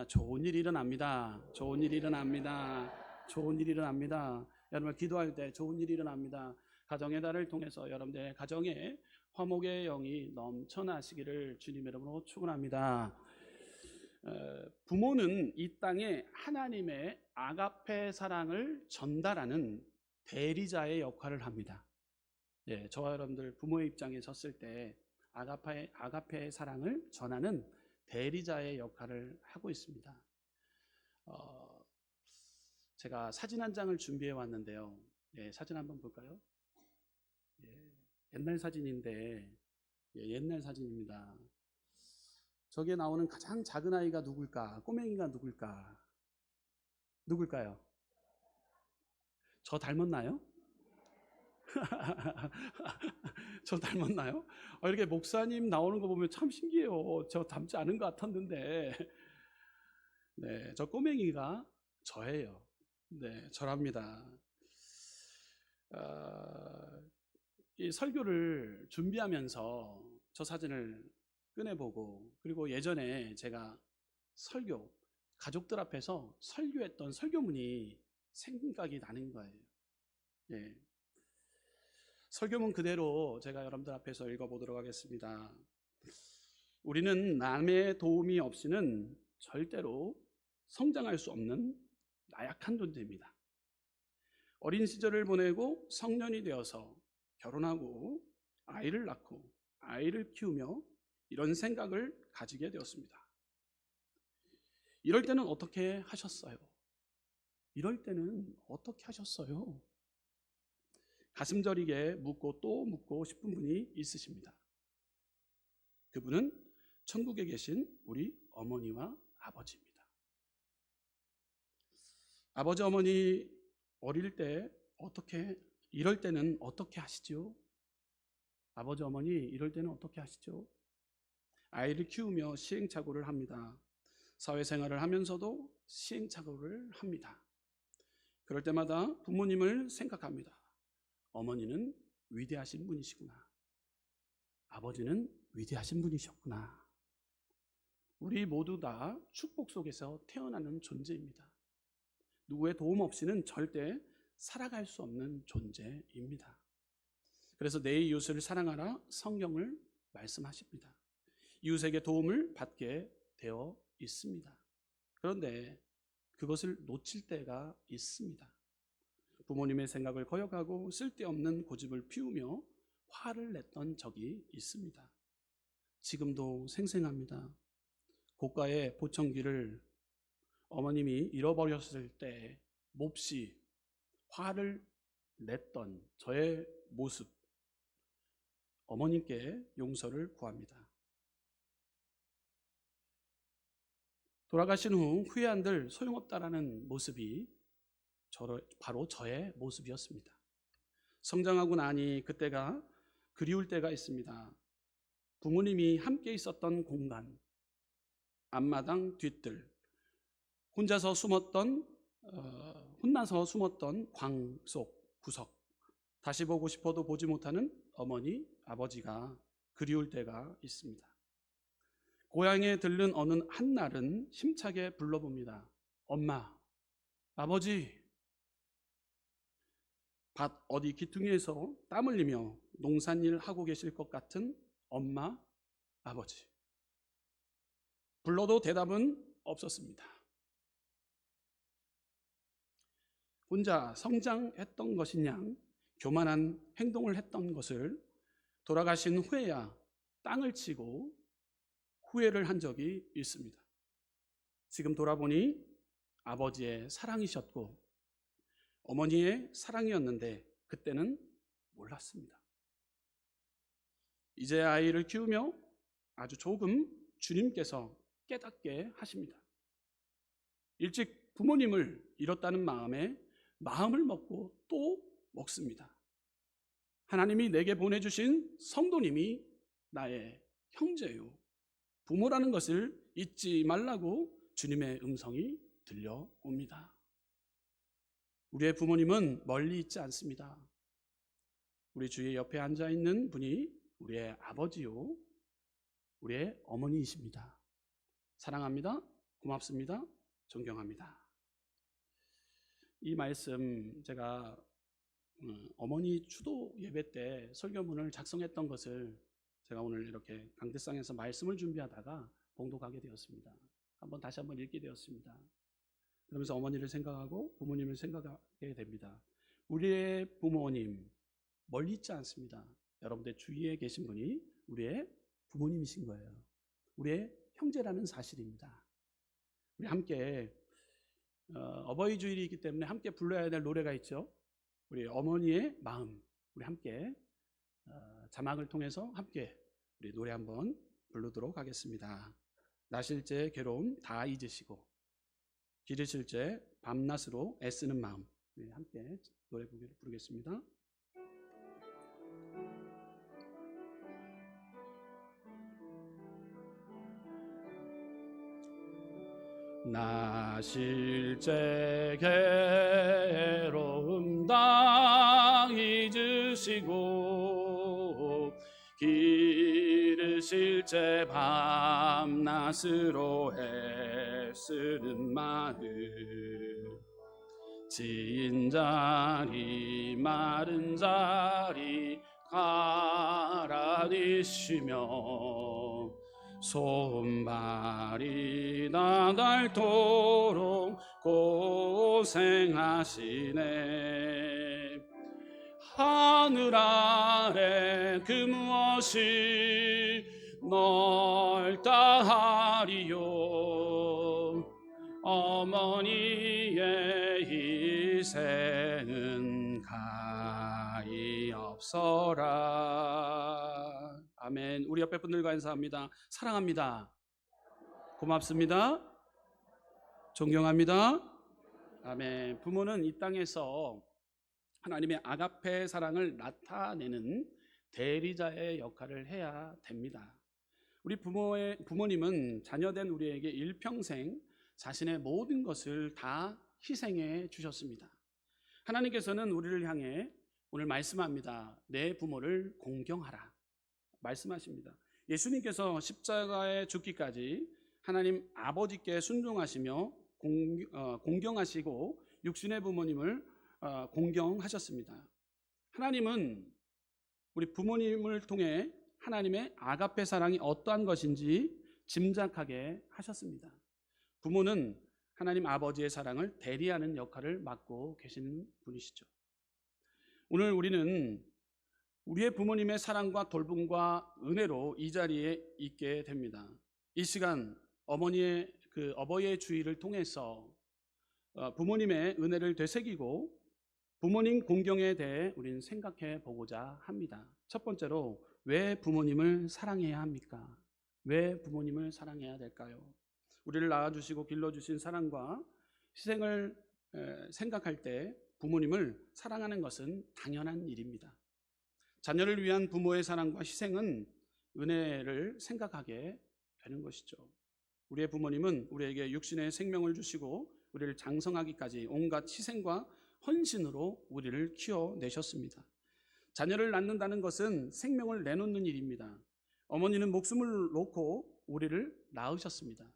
좋은 일이 일어납니다. 좋은 일이 일어납니다. 좋은 일이 일어납니다. 여러분 기도할 때 좋은 일이 일어납니다. 가정의 달을 통해서 여러분들의 가정에 화목의 영이 넘쳐나시기를 주님 이름으로 축원합니다. 부모는 이 땅에 하나님의 아가페 사랑을 전달하는 대리자의 역할을 합니다. 저와 여러분들 부모의 입장에 섰을 때 아가페의 사랑을 전하는 대리자의 역할을 하고 있습니다. 제가 사진 한 장을 준비해 왔는데요. 사진 한번 볼까요? 옛날 사진인데 옛날 사진입니다. 저기에 나오는 가장 작은 아이가 누굴까? 꼬맹이가 누굴까? 누굴까요? 저 닮았나요? 저 닮았나요? 이렇게 목사님 나오는 거 보면 참 신기해요. 저 닮지 않은 것 같았는데, 저 꼬맹이가 저예요. 저랍니다. 이 설교를 준비하면서 저 사진을 꺼내보고, 그리고 예전에 제가 가족들 앞에서 설교했던 설교문이 생각이 나는 거예요. 설교문 그대로 제가 여러분들 앞에서 읽어보도록 하겠습니다. 우리는 남의 도움이 없이는 절대로 성장할 수 없는 나약한 존재입니다. 어린 시절을 보내고 성년이 되어서 결혼하고 아이를 낳고 아이를 키우며 이런 생각을 가지게 되었습니다. 이럴 때는 어떻게 하셨어요? 이럴 때는 어떻게 하셨어요? 가슴 저리게 묻고 또 묻고 싶은 분이 있으십니다. 그분은 천국에 계신 우리 어머니와 아버지입니다. 아버지 어머니 어릴 때 이럴 때는 어떻게 하시죠? 아버지 어머니 이럴 때는 어떻게 하시죠? 아이를 키우며 시행착오를 합니다. 사회생활을 하면서도 시행착오를 합니다. 그럴 때마다 부모님을 생각합니다. 어머니는 위대하신 분이시구나. 아버지는 위대하신 분이셨구나. 우리 모두 다 축복 속에서 태어나는 존재입니다. 누구의 도움 없이는 절대 살아갈 수 없는 존재입니다. 그래서 내 이웃을 사랑하라 성경을 말씀하십니다. 이웃에게 도움을 받게 되어 있습니다. 그런데 그것을 놓칠 때가 있습니다. 부모님의 생각을 거역하고 쓸데없는 고집을 피우며 화를 냈던 적이 있습니다. 지금도 생생합니다. 고가의 보청기를 어머님이 잃어버렸을 때 몹시 화를 냈던 저의 모습, 어머님께 용서를 구합니다. 돌아가신 후 후회한들 소용없다라는 모습이 바로 저의 모습이었습니다. 성장하고 나니 그때가 그리울 때가 있습니다. 부모님이 함께 있었던 공간, 앞마당 뒤뜰, 혼나서 숨었던 광 속 구석, 다시 보고 싶어도 보지 못하는 어머니, 아버지가 그리울 때가 있습니다. 고향에 들른 어느 한날은 힘차게 불러봅니다. 엄마, 아버지. 밭 어디 기퉁이에서 땀 흘리며 농산일 하고 계실 것 같은 엄마, 아버지. 불러도 대답은 없었습니다. 혼자 성장했던 것이냐, 교만한 행동을 했던 것을 돌아가신 후에야 땅을 치고 후회를 한 적이 있습니다. 지금 돌아보니 아버지의 사랑이셨고 어머니의 사랑이었는데 그때는 몰랐습니다. 이제 아이를 키우며 아주 조금 주님께서 깨닫게 하십니다. 일찍 부모님을 잃었다는 마음을 먹고 또 먹습니다. 하나님이 내게 보내주신 성도님이 나의 형제요, 부모라는 것을 잊지 말라고 주님의 음성이 들려옵니다. 우리의 부모님은 멀리 있지 않습니다. 우리 주위에 옆에 앉아있는 분이 우리의 아버지요, 우리의 어머니이십니다. 사랑합니다. 고맙습니다. 존경합니다. 이 말씀 제가 어머니 추도 예배 때 설교문을 작성했던 것을 제가 오늘 이렇게 강대상에서 말씀을 준비하다가 봉독하게 되었습니다. 다시 한번 읽게 되었습니다. 그러면서 어머니를 생각하고 부모님을 생각하게 됩니다. 우리의 부모님 멀리 있지 않습니다. 여러분들 주위에 계신 분이 우리의 부모님이신 거예요. 우리의 형제라는 사실입니다. 우리 함께 어버이 주일이기 때문에 함께 불러야 될 노래가 있죠. 우리 어머니의 마음, 우리 함께 자막을 통해서 함께 우리 노래 한번 부르도록 하겠습니다. 나실제 괴로움 다 잊으시고 기르실 제 밤낮으로 애쓰는 마음, 우리 함께 노래 부르겠습니다. 나실제 괴로움 다 잊으시고 기르실 제 밤낮으로 애쓰는 마음 지은 자리 마른 자리 갈아디시며 손발이 다 닳도록 고생하시네. 하늘 아래 그 무엇이 넓다 하리요. 어머니의 희생은 가히 없어라. 아멘. 우리 옆에 분들과 인사합니다. 사랑합니다. 고맙습니다. 존경합니다. 아멘. 부모는 이 땅에서 하나님의 아가페 사랑을 나타내는 대리자의 역할을 해야 됩니다. 우리 부모님은 자녀된 우리에게 일평생 자신의 모든 것을 다 희생해 주셨습니다. 하나님께서는 우리를 향해 오늘 말씀합니다. 내 부모를 공경하라 말씀하십니다. 예수님께서 십자가에 죽기까지 하나님 아버지께 순종하시며 공경하시고 육신의 부모님을 공경하셨습니다. 하나님은 우리 부모님을 통해 하나님의 아가페 사랑이 어떠한 것인지 짐작하게 하셨습니다. 부모는 하나님 아버지의 사랑을 대리하는 역할을 맡고 계시는 분이시죠. 오늘 우리는 우리의 부모님의 사랑과 돌봄과 은혜로 이 자리에 있게 됩니다. 이 시간 어버이의 주의를 통해서 부모님의 은혜를 되새기고 부모님 공경에 대해 우리는 생각해 보고자 합니다. 첫 번째로 왜 부모님을 사랑해야 합니까? 왜 부모님을 사랑해야 될까요? 우리를 낳아주시고 길러주신 사랑과 희생을 생각할 때 부모님을 사랑하는 것은 당연한 일입니다. 자녀를 위한 부모의 사랑과 희생은 은혜를 생각하게 되는 것이죠. 우리의 부모님은 우리에게 육신의 생명을 주시고 우리를 장성하기까지 온갖 희생과 헌신으로 우리를 키워내셨습니다. 자녀를 낳는다는 것은 생명을 내놓는 일입니다. 어머니는 목숨을 놓고 우리를 낳으셨습니다.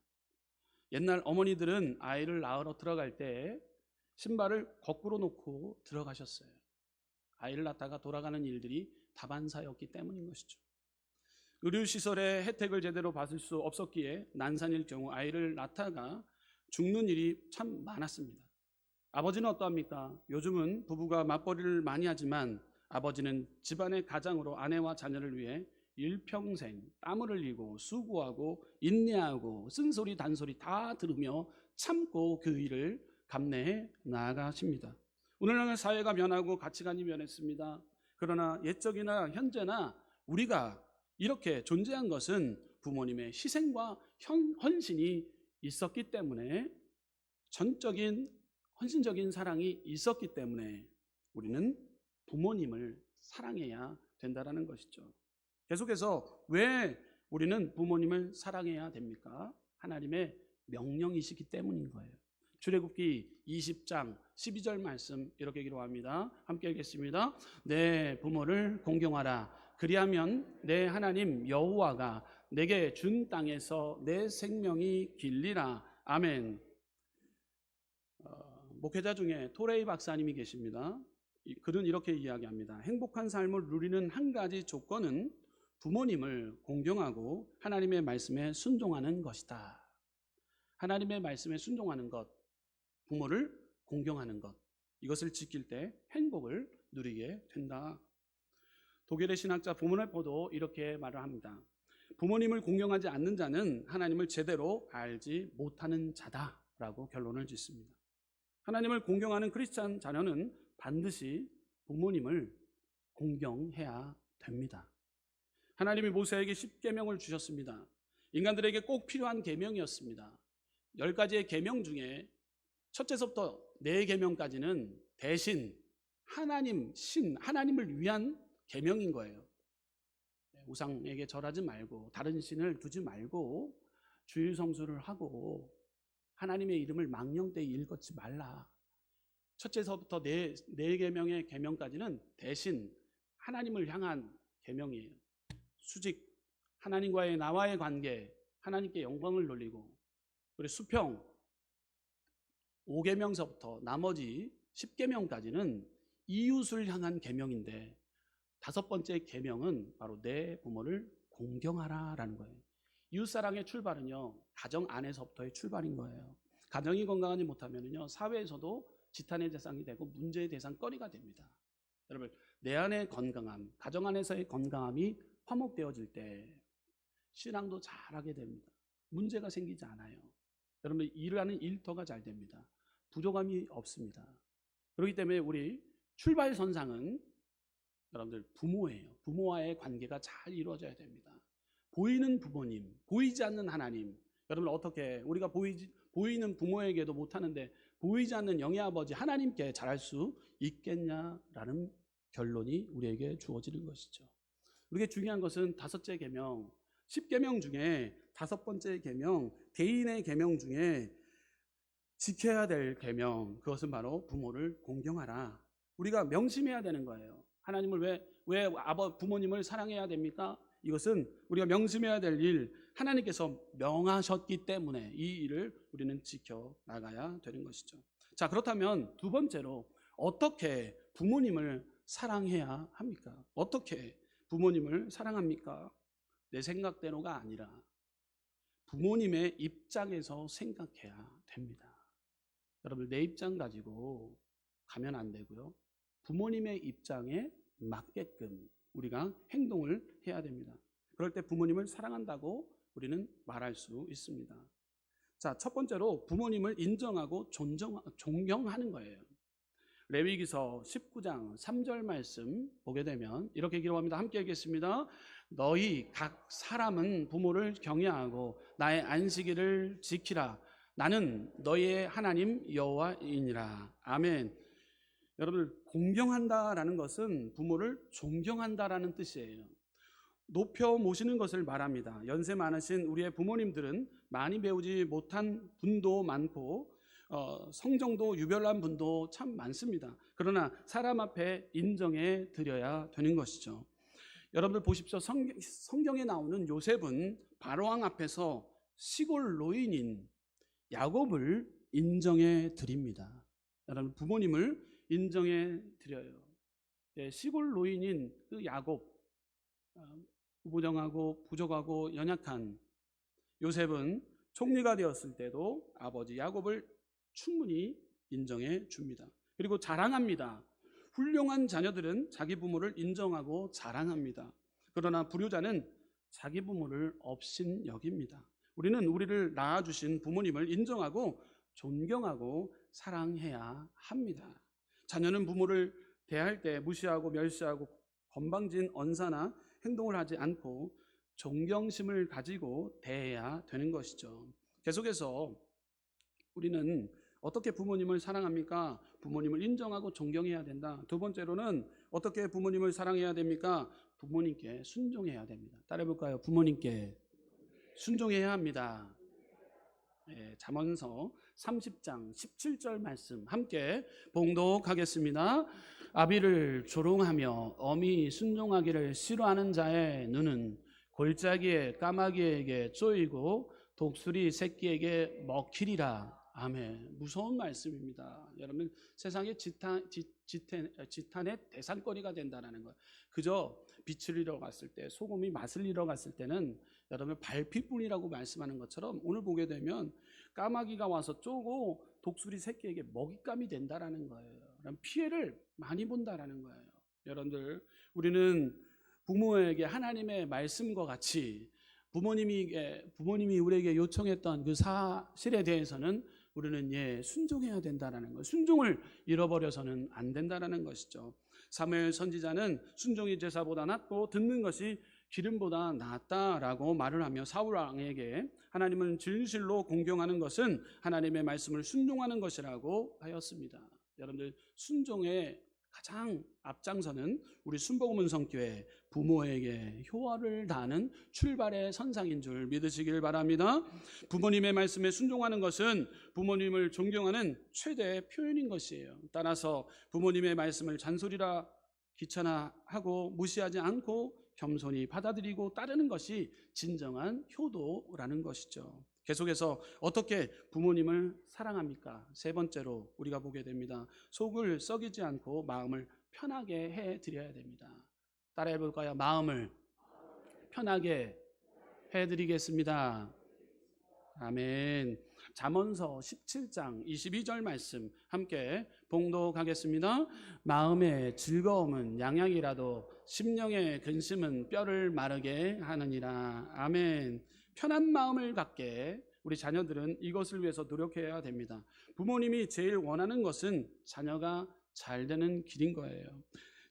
옛날 어머니들은 아이를 낳으러 들어갈 때 신발을 거꾸로 놓고 들어가셨어요. 아이를 낳다가 돌아가는 일들이 다반사였기 때문인 것이죠. 의료시설의 혜택을 제대로 받을 수 없었기에 난산일 경우 아이를 낳다가 죽는 일이 참 많았습니다. 아버지는 어떠합니까? 요즘은 부부가 맞벌이를 많이 하지만 아버지는 집안의 가장으로 아내와 자녀를 위해 일평생 땀을 흘리고 수고하고 인내하고 쓴소리 단소리 다 들으며 참고 그 일을 감내해 나아가십니다. 오늘날 사회가 변하고 가치관이 변했습니다. 그러나 옛적이나 현재나 우리가 이렇게 존재한 것은 부모님의 희생과 헌신이 있었기 때문에, 전적인 헌신적인 사랑이 있었기 때문에 우리는 부모님을 사랑해야 된다는 것이죠. 계속해서 왜 우리는 부모님을 사랑해야 됩니까? 하나님의 명령이시기 때문인 거예요. 출애굽기 20장 12절 말씀 이렇게 기록합니다. 함께 읽겠습니다. 내 부모를 공경하라. 그리하면 내 하나님 여호와가 내게 준 땅에서 내 생명이 길리라. 아멘. 목회자 중에 토레이 박사님이 계십니다. 그는 이렇게 이야기합니다. 행복한 삶을 누리는 한 가지 조건은 부모님을 공경하고 하나님의 말씀에 순종하는 것이다. 하나님의 말씀에 순종하는 것, 부모를 공경하는 것, 이것을 지킬 때 행복을 누리게 된다. 독일의 신학자 보문회포도 이렇게 말을 합니다. 부모님을 공경하지 않는 자는 하나님을 제대로 알지 못하는 자다라고 결론을 짓습니다. 하나님을 공경하는 크리스찬 자녀는 반드시 부모님을 공경해야 됩니다. 하나님이 모세에게 10계명을 주셨습니다. 인간들에게 꼭 필요한 계명이었습니다. 10가지의 계명 중에 첫째서부터 4계명까지는 대신 하나님을 위한 계명인 거예요. 우상에게 절하지 말고, 다른 신을 두지 말고, 주일성수를 하고, 하나님의 이름을 망령되이 일컫지 말라. 첫째서부터 4계명의 계명까지는 대신 하나님을 향한 계명이에요. 수직, 하나님과의 나와의 관계, 하나님께 영광을 돌리고, 그리고 수평, 5계명서부터 나머지 10계명까지는 이웃을 향한 계명인데, 5번째 계명은 바로 내 부모를 공경하라라는 거예요. 이웃사랑의 출발은요, 가정 안에서부터의 출발인 거예요. 가정이 건강하지 못하면요, 사회에서도 지탄의 대상이 되고 문제의 대상거리가 됩니다. 여러분, 내 안의 건강함, 가정 안에서의 건강함이 화목되어질 때 신앙도 잘하게 됩니다. 문제가 생기지 않아요. 여러분, 일하는 일터가 잘 됩니다. 부족함이 없습니다. 그렇기 때문에 우리 출발선상은 여러분들 부모예요. 부모와의 관계가 잘 이루어져야 됩니다. 보이는 부모님, 보이지 않는 하나님. 여러분, 어떻게 우리가 보이는 부모에게도 못하는데 보이지 않는 영의 아버지 하나님께 잘할 수 있겠냐라는 결론이 우리에게 주어지는 것이죠. 우리에게 중요한 것은 5째 계명, 10계명 중에 5번째 계명, 개인의 계명 중에 지켜야 될 계명, 그것은 바로 부모를 공경하라. 우리가 명심해야 되는 거예요. 하나님을 왜 부모님을 사랑해야 됩니까? 이것은 우리가 명심해야 될 일, 하나님께서 명하셨기 때문에 이 일을 우리는 지켜나가야 되는 것이죠. 자, 그렇다면 2번째로 어떻게 부모님을 사랑해야 합니까? 어떻게 부모님을 사랑합니까? 내 생각대로가 아니라 부모님의 입장에서 생각해야 됩니다. 여러분, 내 입장 가지고 가면 안 되고요. 부모님의 입장에 맞게끔 우리가 행동을 해야 됩니다. 그럴 때 부모님을 사랑한다고 우리는 말할 수 있습니다. 자, 첫 번째로 부모님을 인정하고 존경하는 거예요. 레위기서 19장 3절 말씀 보게 되면 이렇게 기록합니다. 함께 읽겠습니다. 너희 각 사람은 부모를 경외하고 나의 안식일을 지키라. 나는 너희의 하나님 여호와이니라. 아멘. 여러분, 공경한다라는 것은 부모를 존경한다라는 뜻이에요. 높여 모시는 것을 말합니다. 연세 많으신 우리의 부모님들은 많이 배우지 못한 분도 많고 성정도 유별난 분도 참 많습니다. 그러나 사람 앞에 인정해 드려야 되는 것이죠. 여러분들 보십시오. 성경에 나오는 요셉은 바로왕 앞에서 시골 노인인 야곱을 인정해 드립니다. 여러분, 부모님을 인정해 드려요. 시골 노인인 그 야곱, 무부정하고 부족하고 연약한 요셉은 총리가 되었을 때도 아버지 야곱을 충분히 인정해 줍니다. 그리고 자랑합니다. 훌륭한 자녀들은 자기 부모를 인정하고 자랑합니다. 그러나 불효자는 자기 부모를 업신 여깁니다. 우리는 우리를 낳아주신 부모님을 인정하고 존경하고 사랑해야 합니다. 자녀는 부모를 대할 때 무시하고 멸시하고 건방진 언사나 행동을 하지 않고 존경심을 가지고 대해야 되는 것이죠. 계속해서 우리는 어떻게 부모님을 사랑합니까? 부모님을 인정하고 존경해야 된다. 2번째로는 어떻게 부모님을 사랑해야 됩니까? 부모님께 순종해야 됩니다. 따라해볼까요? 부모님께 순종해야 합니다. 잠언서 30장 17절 말씀 함께 봉독하겠습니다. 아비를 조롱하며 어미 순종하기를 싫어하는 자의 눈은 골짜기에 까마귀에게 쪼이고 독수리 새끼에게 먹히리라. 아멘. 무서운 말씀입니다. 여러분, 세상의 지탄의 대상거리가 된다는 거예요. 그저 빛을 잃어갔을 때, 소금이 맛을 잃어갔을 때는 여러분 발피뿐이라고 말씀하는 것처럼 오늘 보게 되면 까마귀가 와서 쪼고 독수리 새끼에게 먹잇감이 된다라는 거예요. 그럼 피해를 많이 본다라는 거예요. 여러분들, 우리는 부모에게 하나님의 말씀과 같이 부모님이 우리에게 요청했던 그 사실에 대해서는 우리는 순종해야 된다라는 거. 순종을 잃어버려서는 안 된다라는 것이죠. 사무엘 선지자는 순종이 제사보다 낫고 듣는 것이 기름보다 낫다라고 말을 하며 사울 왕에게 하나님은 진실로 공경하는 것은 하나님의 말씀을 순종하는 것이라고 하였습니다. 여러분들, 순종의 가장 앞장서는 우리 순복음 성교회 부모에게 효화를 다하는 출발의 선상인 줄 믿으시길 바랍니다. 부모님의 말씀에 순종하는 것은 부모님을 존경하는 최대의 표현인 것이에요. 따라서 부모님의 말씀을 잔소리라 귀찮아하고 무시하지 않고 겸손히 받아들이고 따르는 것이 진정한 효도라는 것이죠. 계속해서 어떻게 부모님을 사랑합니까? 세 번째로 우리가 보게 됩니다. 속을 썩이지 않고 마음을 편하게 해드려야 됩니다. 따라해 볼까요? 마음을 편하게 해드리겠습니다. 아멘. 잠언서 17장 22절 말씀 함께 봉독하겠습니다. 마음의 즐거움은 양약이라도 심령의 근심은 뼈를 마르게 하느니라. 아멘. 편한 마음을 갖게 우리 자녀들은 이것을 위해서 노력해야 됩니다. 부모님이 제일 원하는 것은 자녀가 잘 되는 길인 거예요.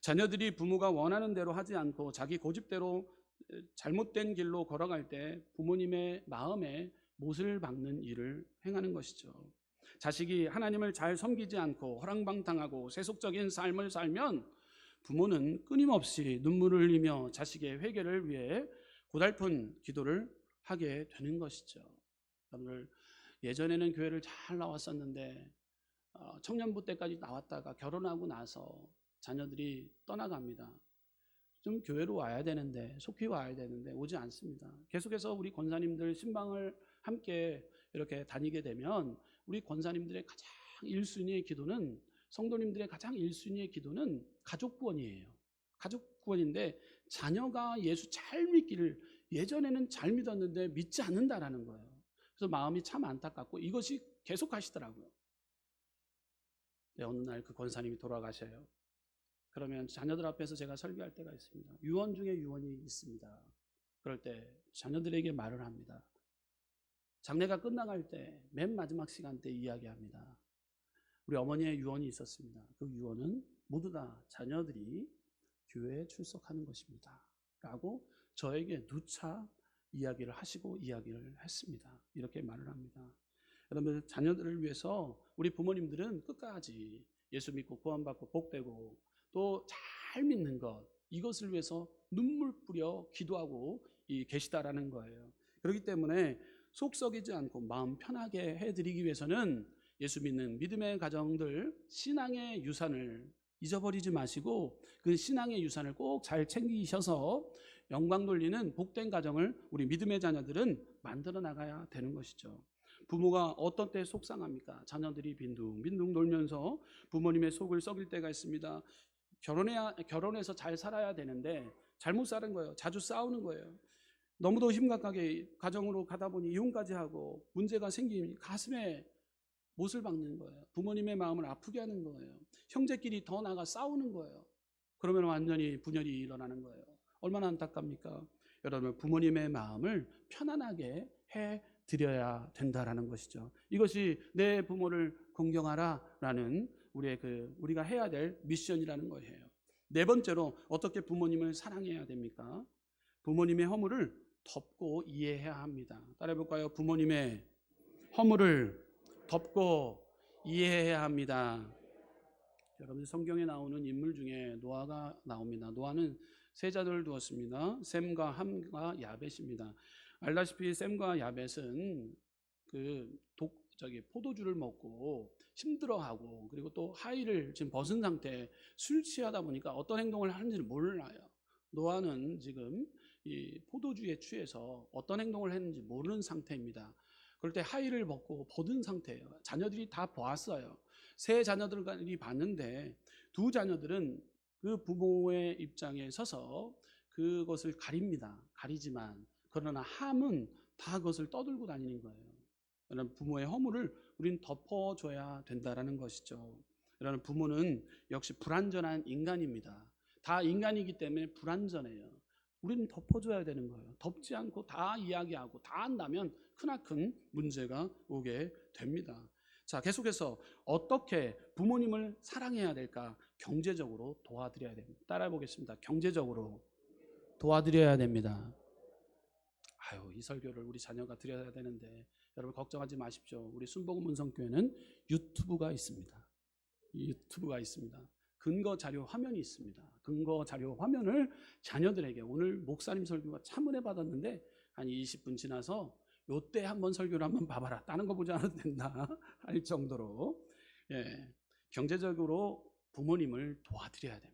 자녀들이 부모가 원하는 대로 하지 않고 자기 고집대로 잘못된 길로 걸어갈 때 부모님의 마음에 못을 박는 일을 행하는 것이죠. 자식이 하나님을 잘 섬기지 않고 허랑방탕하고 세속적인 삶을 살면 부모는 끊임없이 눈물을 흘리며 자식의 회개를 위해 고달픈 기도를 하게 되는 것이죠. 여러분들, 예전에는 교회를 잘 나왔었는데 청년부 때까지 나왔다가 결혼하고 나서 자녀들이 떠나갑니다. 좀 교회로 와야 되는데, 속히 와야 되는데 오지 않습니다. 계속해서 우리 권사님들 신방을 함께 이렇게 다니게 되면 우리 권사님들의 가장 1순위의 기도는, 성도님들의 가장 1순위의 기도는 가족 구원이에요. 가족 구원인데 자녀가 예수 잘 믿기를, 예전에는 잘 믿었는데 믿지 않는다라는 거예요. 그래서 마음이 참 안타깝고 이것이 계속 하시더라고요. 어느 날 그 권사님이 돌아가셔요. 그러면 자녀들 앞에서 제가 설교할 때가 있습니다. 유언 중에 유언이 있습니다. 그럴 때 자녀들에게 말을 합니다. 장례가 끝나갈 때 맨 마지막 시간 때 이야기합니다. 우리 어머니의 유언이 있었습니다. 그 유언은 모두 다 자녀들이 교회에 출석하는 것입니다 라고 저에게 누차 이야기를 하시고 이야기를 했습니다. 이렇게 말을 합니다. 여러분, 자녀들을 위해서 우리 부모님들은 끝까지 예수 믿고 구원받고 복되고 또 잘 믿는 것, 이것을 위해서 눈물 뿌려 기도하고 계시다라는 거예요. 그렇기 때문에 속 썩이지 않고 마음 편하게 해드리기 위해서는 예수 믿는 믿음의 가정들, 신앙의 유산을 잊어버리지 마시고 그 신앙의 유산을 꼭 잘 챙기셔서 영광 돌리는 복된 가정을 우리 믿음의 자녀들은 만들어 나가야 되는 것이죠. 부모가 어떤 때 속상합니까? 자녀들이 빈둥빈둥 놀면서 부모님의 속을 썩일 때가 있습니다. 결혼해서 잘 살아야 되는데 잘못 사는 거예요. 자주 싸우는 거예요. 너무도 심각하게 가정으로 가다 보니 이혼까지 하고 문제가 생기니 가슴에 못을 박는 거예요. 부모님의 마음을 아프게 하는 거예요. 형제끼리 더 나가 싸우는 거예요. 그러면 완전히 분열이 일어나는 거예요. 얼마나 안타깝니까? 여러분, 부모님의 마음을 편안하게 해드려야 된다라는 것이죠. 이것이 내 부모를 공경하라라는 우리가 해야 될 미션이라는 거예요. 네 번째로 어떻게 부모님을 사랑해야 됩니까? 부모님의 허물을 덮고 이해해야 합니다. 따라해 볼까요? 부모님의 허물을 덮고 이해해야 합니다. 여러분, 성경에 나오는 인물 중에 노아가 나옵니다. 노아는 세 자녀를 두었습니다. 셈과 함과 야벳입니다. 알다시피 셈과 야벳은 포도주를 먹고 힘들어하고 그리고 또 하의를 지금 벗은 상태에 술 취하다 보니까 어떤 행동을 하는지를 몰라요. 노아는 지금 이 포도주에 취해서 어떤 행동을 했는지 모르는 상태입니다. 그럴 때 하의를 벗고 보던 상태예요. 자녀들이 다 보았어요. 세 자녀들이 봤는데 두 자녀들은 그 부모의 입장에 서서 그것을 가립니다. 가리지만 그러나 함은 다 그것을 떠들고 다니는 거예요. 그러나 부모의 허물을 우리는 덮어줘야 된다라는 것이죠. 그러나 부모는 역시 불완전한 인간입니다. 다 인간이기 때문에 불완전해요. 우리는 덮어줘야 되는 거예요. 덮지 않고 다 이야기하고 다 한다면 크나큰 문제가 오게 됩니다. 자, 계속해서 어떻게 부모님을 사랑해야 될까? 경제적으로 도와드려야 됩니다. 따라해 보겠습니다. 경제적으로 도와드려야 됩니다. 아유, 이 설교를 우리 자녀가 드려야 되는데 여러분 걱정하지 마십시오. 우리 순복음 문성교회는 유튜브가 있습니다. 유튜브가 있습니다. 근거 자료 화면이 있습니다. 근거 자료 화면을 자녀들에게 오늘 목사님 설교가 참 은혜 받았는데 한 20분 지나서 요때 한번 설교를 한번 봐봐라. 다른 거 보지 않아도 된다 할 정도로 경제적으로 부모님을 도와드려야 됩니다.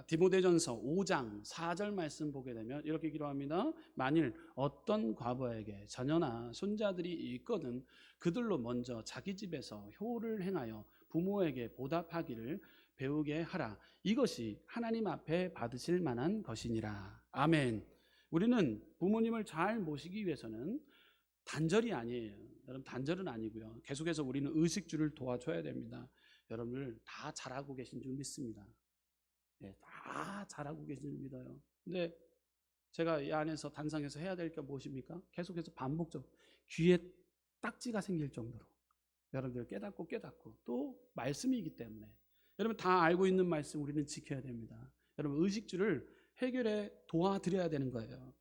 디모데전서 5장 4절 말씀 보게 되면 이렇게 기록합니다. 만일 어떤 과부에게 자녀나 손자들이 있거든 그들로 먼저 자기 집에서 효를 행하여 부모에게 보답하기를 배우게 하라. 이것이 하나님 앞에 받으실 만한 것이니라. 아멘. 우리는 부모님을 잘 모시기 위해서는 단절이 아니에요. 여러분 단절은 아니고요. 계속해서 우리는 의식주를 도와줘야 됩니다. 여러분들 다 잘하고 계신 줄 믿습니다. 다 잘하고 계신 줄 믿어요. 근데 제가 이 안에서 단상에서 해야 될 게 무엇입니까? 계속해서 반복적으로 귀에 딱지가 생길 정도로 여러분들 깨닫고 또 말씀이기 때문에 여러분 다 알고 있는 말씀 우리는 지켜야 됩니다. 여러분 의식주를 해결해 도와드려야 되는 거예요.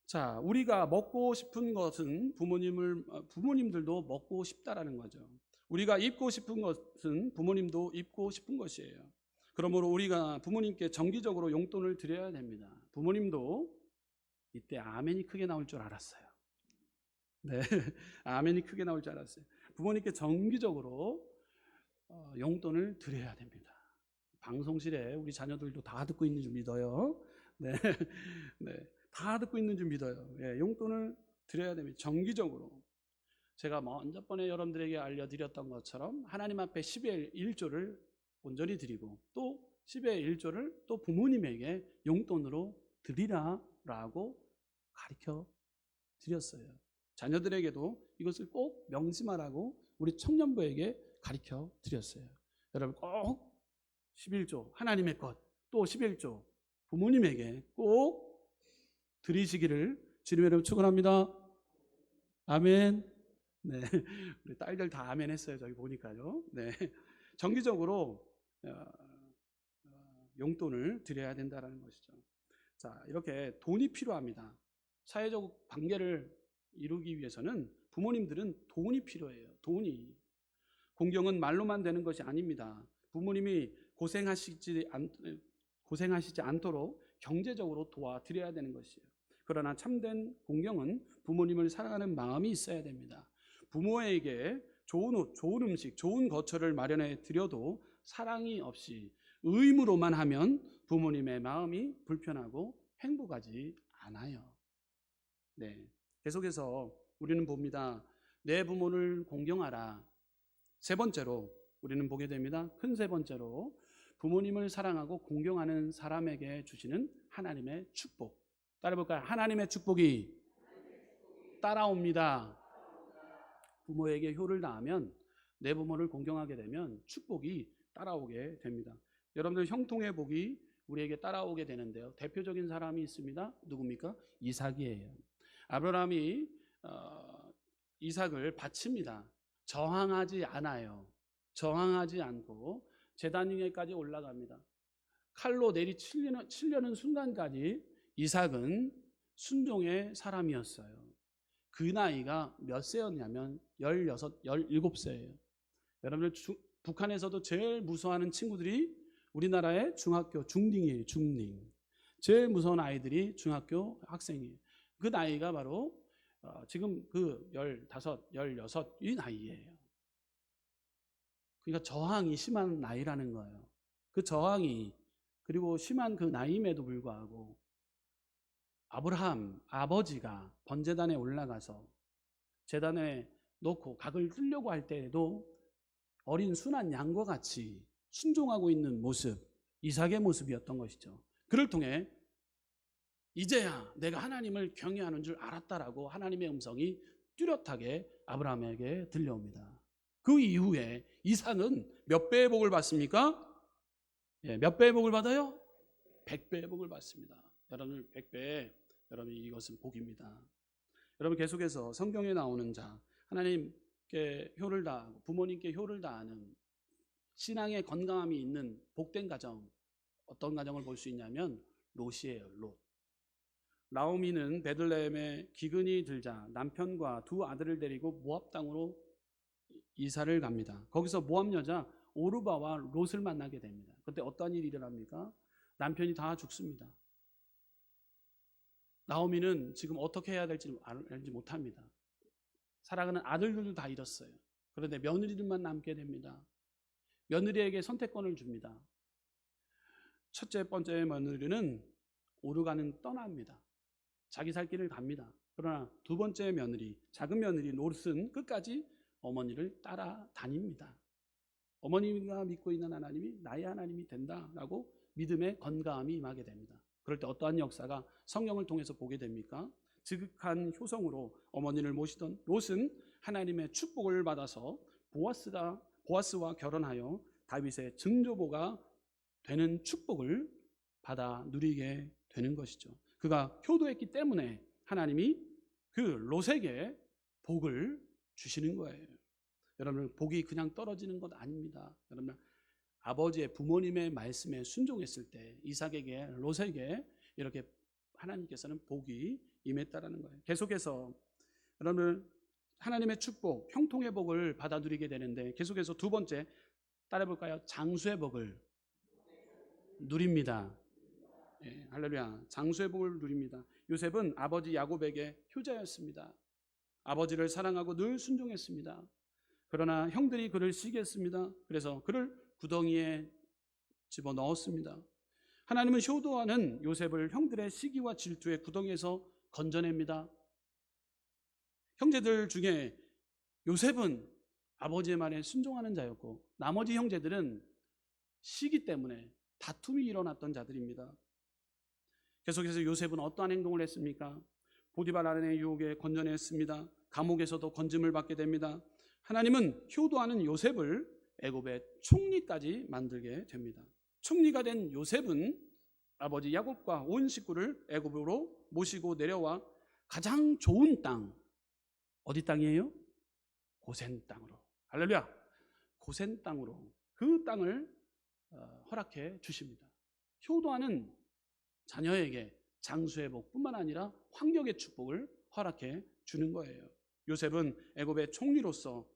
자, 우리가 먹고 싶은 것은 부모님들도 먹고 싶다라는 거죠. 우리가 입고 싶은 것은 부모님도 입고 싶은 것이에요. 그러므로 우리가 부모님께 정기적으로 용돈을 드려야 됩니다. 부모님도 이때 아멘이 크게 나올 줄 알았어요. 네, 아멘이 크게 나올 줄 알았어요. 부모님께 정기적으로 용돈을 드려야 됩니다. 방송실에 우리 자녀들도 다 듣고 있는 줄 믿어요. 네, 다 듣고 있는 줄 믿어요. 용돈을 드려야 됩니다. 정기적으로. 제가 먼저 번에 여러분들에게 알려드렸던 것처럼 하나님 앞에 10의 1조를 온전히 드리고 또 10의 1조를 또 부모님에게 용돈으로 드리라라고 가르쳐 드렸어요. 자녀들에게도 이것을 꼭 명심하라고 우리 청년부에게 가르쳐 드렸어요. 여러분 꼭 11조 하나님의 것, 또 11조 부모님에게 꼭 드리시기를 주님의 이름으로 축원합니다. 아멘. 네, 우리 딸들 다 아멘 했어요. 저기 보니까요. 네, 정기적으로 용돈을 드려야 된다는 것이죠. 자, 이렇게 돈이 필요합니다. 사회적 관계를 이루기 위해서는 부모님들은 돈이 필요해요. 돈이. 공경은 말로만 되는 것이 아닙니다. 부모님이 고생하시지 않도록 경제적으로 도와드려야 되는 것이에요. 그러나 참된 공경은 부모님을 사랑하는 마음이 있어야 됩니다. 부모에게 좋은 옷, 좋은 음식, 좋은 거처를 마련해 드려도 사랑이 없이 의무로만 하면 부모님의 마음이 불편하고 행복하지 않아요. 네, 계속해서 우리는 봅니다. 내 부모를 공경하라. 세 번째로 우리는 보게 됩니다. 큰 세 번째로 부모님을 사랑하고 공경하는 사람에게 주시는 하나님의 축복. 따라해볼까요? 하나님의 축복이 따라옵니다. 부모에게 효를 다하면 내 부모를 공경하게 되면 축복이 따라오게 됩니다. 여러분들 형통의 복이 우리에게 따라오게 되는데요. 대표적인 사람이 있습니다. 누굽니까? 이삭이에요. 아브라함이 이삭을 바칩니다. 저항하지 않아요. 저항하지 않고 제단 위에까지 올라갑니다. 칼로 치려는 순간까지 이삭은 순종의 사람이었어요. 그 나이가 몇 세였냐면 16, 17세예요. 여러분들 북한에서도 제일 무서워하는 친구들이 우리나라의 중학교 중딩이에요. 중딩. 제일 무서운 아이들이 중학교 학생이에요. 그 나이가 바로 지금 그 15, 16 이 나이예요. 그러니까 저항이 심한 나이라는 거예요. 그 저항이 그리고 심한 그 나이임에도 불구하고 아브라함 아버지가 번제단에 올라가서 제단에 놓고 각을 뚫려고 할 때에도 어린 순한 양과 같이 순종하고 있는 모습, 이삭의 모습이었던 것이죠. 그를 통해 이제야 내가 하나님을 경외하는 줄 알았다라고 하나님의 음성이 뚜렷하게 아브라함에게 들려옵니다. 그 이후에 이삭은 몇 배의 복을 받습니까? 몇 배의 복을 받아요? 100배의 복을 받습니다. 여러분 100배, 여러분 이것은 복입니다. 여러분 계속해서 성경에 나오는 자, 하나님께 효를 다하고 부모님께 효를 다하는 신앙의 건강함이 있는 복된 가정, 어떤 가정을 볼 수 있냐면 롯이에요. 롯. 나오미는 베들레헴에 기근이 들자 남편과 두 아들을 데리고 모압 땅으로 이사를 갑니다. 거기서 모압 여자 오르바와 롯을 만나게 됩니다. 그때 어떤 일이 일어납니까? 남편이 다 죽습니다. 나오미는 지금 어떻게 해야 될지 알지 못합니다. 사랑하는 아들들도 다 잃었어요. 그런데 며느리들만 남게 됩니다. 며느리에게 선택권을 줍니다. 첫째 번째 며느리는 오르가는 떠납니다. 자기 살 길을 갑니다. 그러나 두 번째 며느리, 작은 며느리 롯은 끝까지 어머니를 따라다닙니다. 어머니가 믿고 있는 하나님이 나의 하나님이 된다라고 믿음의 건강함이 임하게 됩니다. 그럴 때 어떠한 역사가 성경을 통해서 보게 됩니까? 지극한 효성으로 어머니를 모시던 롯은 하나님의 축복을 받아서 보아스와 결혼하여 다윗의 증조보가 되는 축복을 받아 누리게 되는 것이죠. 그가 효도했기 때문에 하나님이 그 롯에게 복을 주시는 거예요. 여러분 복이 그냥 떨어지는 것 아닙니다. 여러분 아버지의 부모님의 말씀에 순종했을 때 이삭에게 롯에게 이렇게 하나님께서는 복이 임했다라는 거예요. 계속해서 여러분 하나님의 축복, 형통의 복을 받아 누리게 되는데 계속해서 두 번째 따라해볼까요? 장수의 복을 누립니다. 예, 할렐루야. 장수의 복을 누립니다. 요셉은 아버지 야곱에게 효자였습니다. 아버지를 사랑하고 늘 순종했습니다. 그러나 형들이 그를 시기했습니다. 그래서 그를 구덩이에 집어넣었습니다. 하나님은 효도하는 요셉을 형들의 시기와 질투의 구덩이에서 건져냅니다. 형제들 중에 요셉은 아버지의 말에 순종하는 자였고 나머지 형제들은 시기 때문에 다툼이 일어났던 자들입니다. 계속해서 요셉은 어떠한 행동을 했습니까? 보디발 아내의 유혹에 건져냈습니다. 감옥에서도 건짐을 받게 됩니다. 하나님은 효도하는 요셉을 애굽의 총리까지 만들게 됩니다. 총리가 된 요셉은 아버지 야곱과 온 식구를 애굽으로 모시고 내려와 가장 좋은 땅, 어디 땅이에요? 고센 땅으로. 할렐루야. 고센 땅으로 그 땅을 허락해 주십니다. 효도하는 자녀에게 장수의 복뿐만 아니라 황력의 축복을 허락해 주는 거예요. 요셉은 애굽의 총리로서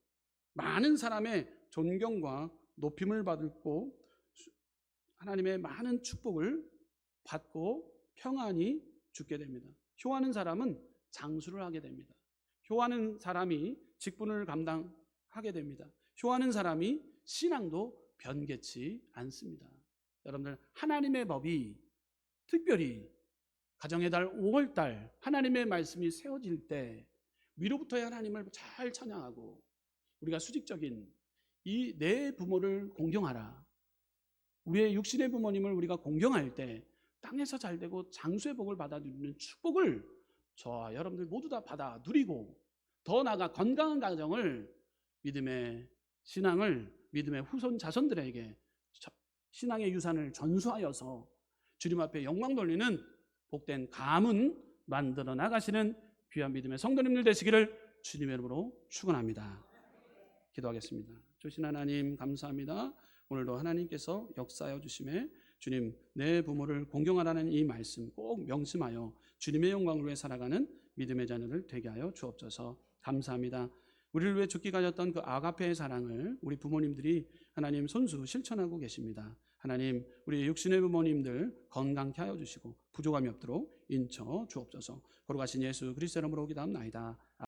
많은 사람의 존경과 높임을 받고 하나님의 많은 축복을 받고 평안히 죽게 됩니다. 효하는 사람은 장수를 하게 됩니다. 효하는 사람이 직분을 감당하게 됩니다. 효하는 사람이 신앙도 변개치 않습니다. 여러분들 하나님의 법이 특별히 가정의 달 5월달 하나님의 말씀이 세워질 때 위로부터의 하나님을 잘 찬양하고 우리가 수직적인 이 내 부모를 공경하라. 우리의 육신의 부모님을 우리가 공경할 때 땅에서 잘되고 장수의 복을 받아 누리는 축복을 저와 여러분들 모두 다 받아 누리고 더 나아가 건강한 가정을 믿음의 신앙을 믿음의 후손 자손들에게 신앙의 유산을 전수하여서 주님 앞에 영광 돌리는 복된 가문 만들어 나가시는 귀한 믿음의 성도님들 되시기를 주님의 이름으로 축원합니다. 기도하겠습니다. 주신 하나님 감사합니다. 오늘도 하나님께서 역사하여 주심에 주님 내 부모를 공경하라는 이 말씀 꼭 명심하여 주님의 영광을 위해 살아가는 믿음의 자녀들 되게 하여 주옵소서. 감사합니다. 우리를 위해 죽기 가졌던 그 아가페의 사랑을 우리 부모님들이 하나님 손수 실천하고 계십니다. 하나님 우리 육신의 부모님들 건강케 하여 주시고 부족함이 없도록 인쳐 주옵소서. 걸어가신 예수 그리스도 이름으로 기도합나이다.